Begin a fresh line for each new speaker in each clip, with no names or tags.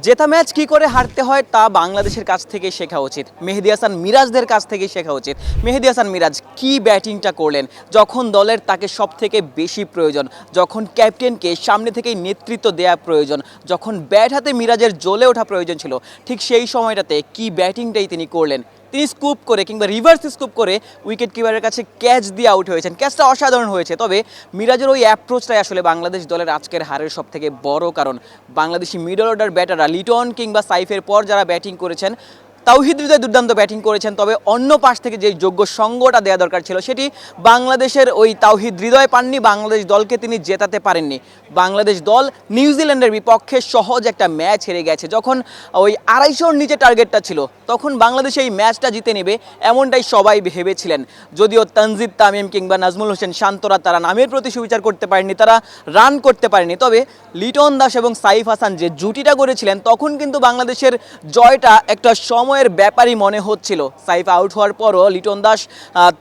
জেতা ম্যাচ কি করে হারতে হয় তা বাংলাদেশের কাছ থেকে শেখা উচিত। মেহেদী হাসান মিরাজদের কাছ থেকে শেখা উচিত। মেহেদী হাসান মিরাজ কি ব্যাটিংটা করলেন যখন দলের তাকে সব থেকে বেশি প্রয়োজন, যখন ক্যাপ্টেনকে সামনে থেকেই নেতৃত্ব দেওয়া প্রয়োজন, যখন ব্যাট হাতে মিরাজের জ্বলে ওঠা প্রয়োজন ছিল, ঠিক সেই সময়টাতে কি ব্যাটিংটাই তিনি করলেন। তিনি স্কুপ করে কিংবা রিভার্স স্কুপ করে উইকেট কিপারের কাছে ক্যাচ দিয়ে আউট হয়েছেন। ক্যাচটা অসাধারণ হয়েছে, তবে মিরাজের ওই অ্যাপ্রোচটাই আসলে বাংলাদেশ দলের আজকের হারের সব থেকে বড় কারণ। বাংলাদেশি মিডল অর্ডার ব্যাটাররা লিটন কিংবা সাইফের পর যারা ব্যাটিং করেছেন, তাওহিদ হৃদয় দুর্দান্ত ব্যাটিং করেছেন, তবে অন্য পাশ থেকে যে যোগ্য সঙ্গটা দেওয়া দরকার ছিল সেটি বাংলাদেশের ওই তাওহিদ হৃদয় পাননি। বাংলাদেশ দলকে তিনি জেতাতে পারেননি। বাংলাদেশ দল নিউজিল্যান্ডের বিপক্ষে সহজ একটা ম্যাচ হেরে গেছে। যখন ওই 250-র নিচে টার্গেটটা ছিল তখন বাংলাদেশ এই ম্যাচটা জিতে নেবে এমনটাই সবাই ভেবেছিলেন। যদিও তানজিদ তামিম কিংবা নাজমুল হোসেন শান্তরা তারা নামের প্রতি সুবিচার করতে পারেনি, তারা রান করতে পারেনি, তবে লিটন দাস এবং সাইফ হাসান যে জুটিটা করেছিলেন তখন কিন্তু বাংলাদেশের জয়টা একটা সময়ের ব্যাপারই মনে হচ্ছিল। সাইফ আউট হওয়ার পরও লিটন দাস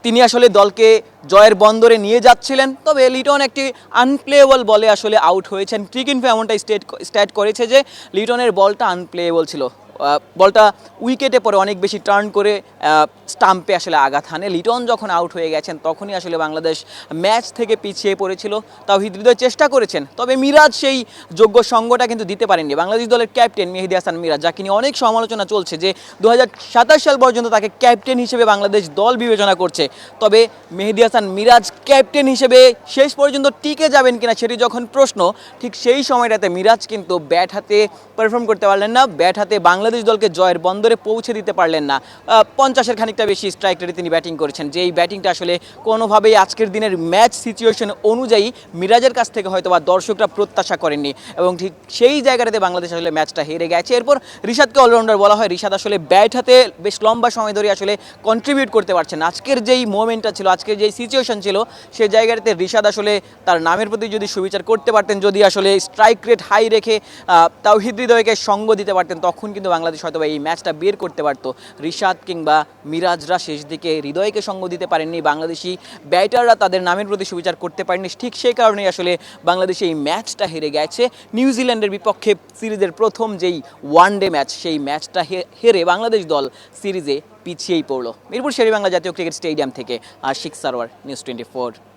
তিনি আসলে দলকে জয়ের বন্দরে নিয়ে যাচ্ছিলেন, তবে লিটন একটি আনপ্লেয়েবল বলে আসলে আউট হয়েছেন। ক্রিকইনফো এমনটাই স্ট্যাট করেছে যে লিটনের বলটা আনপ্লেয়েবল ছিল। বলটা উইকেটে পরে অনেক বেশি টার্ন করে স্টাম্পে আসলে আঘাত হানে। লিটন যখন আউট হয়ে গেছেন তখনই আসলে বাংলাদেশ ম্যাচ থেকে পিছিয়ে পড়েছিল। তাওহিদ হৃদয় চেষ্টা করেছেন, তবে মিরাজ সেই যোগ্য সঙ্গটা কিন্তু দিতে পারেননি। বাংলাদেশ দলের ক্যাপ্টেন মেহেদী হাসান মিরাজ, যাকে নিয়ে অনেক সমালোচনা চলছে যে 2027 সাল পর্যন্ত তাকে ক্যাপ্টেন হিসেবে বাংলাদেশ দল বিবেচনা করছে, তবে মেহেদী হাসান মিরাজ ক্যাপ্টেন হিসেবে শেষ পর্যন্ত টিকে যাবেন কিনা সেটি যখন প্রশ্ন, ঠিক সেই সময়টাতে মিরাজ কিন্তু ব্যাট হাতে পারফর্ম করতে পারলেন না। ব্যাট হাতে বাংলাদেশ দলকে জয়ের বন্দরে পৌঁছে দিতে পারলেন না। 50-এর খানিকটা বেশি স্ট্রাইক রেটে তিনি ব্যাটিং করেছেন, যে এই ব্যাটিংটা আসলে কোনোভাবেই আজকের দিনের ম্যাচ সিচুয়েশন অনুযায়ী মিরাজের কাছ থেকে হয়তো বা দর্শকরা প্রত্যাশা করেননি, এবং ঠিক সেই জায়গাটাতে বাংলাদেশ আসলে ম্যাচটা হেরে গেছে। এরপর রিশাদকে অলরাউন্ডার বলা হয়। রিশাদ আসলে ব্যাট হাতে বেশ লম্বা সময় ধরে আসলে কন্ট্রিবিউট করতে পারছেন। আজকের যেই মোমেন্টটা ছিল, আজকের যেই সিচুয়েশন ছিল, সেই জায়গাটাতে রিশাদ আসলে তার নামের প্রতি যদি সুবিচার করতে পারতেন, যদি আসলে স্ট্রাইক রেট হাই রেখে তাওহিদ হৃদয়কে সঙ্গ দিতে পারতেন, তখন কিন্তু বাংলাদেশ হয়তো এই ম্যাচটা বের করতে পারত। রিশাদ কিংবা মিরাজরা শেষ দিকে হৃদয়কে সঙ্গ দিতে পারেননি, বাংলাদেশি ব্যাটাররা তাদের নামের প্রতি সুবিচার করতে পারেননি। ঠিক সেই কারণেই আসলে বাংলাদেশ এই ম্যাচটা হেরে গেছে। নিউজিল্যান্ডের বিপক্ষে সিরিজের প্রথম যেই ওয়ানডে ম্যাচ, সেই ম্যাচটা হেরে বাংলাদেশ দল সিরিজে পিছিয়েই পড়ল। মিরপুর শেরেবাংলা জাতীয় ক্রিকেট স্টেডিয়াম থেকে আশিক সারোয়ার, নিউজ 24।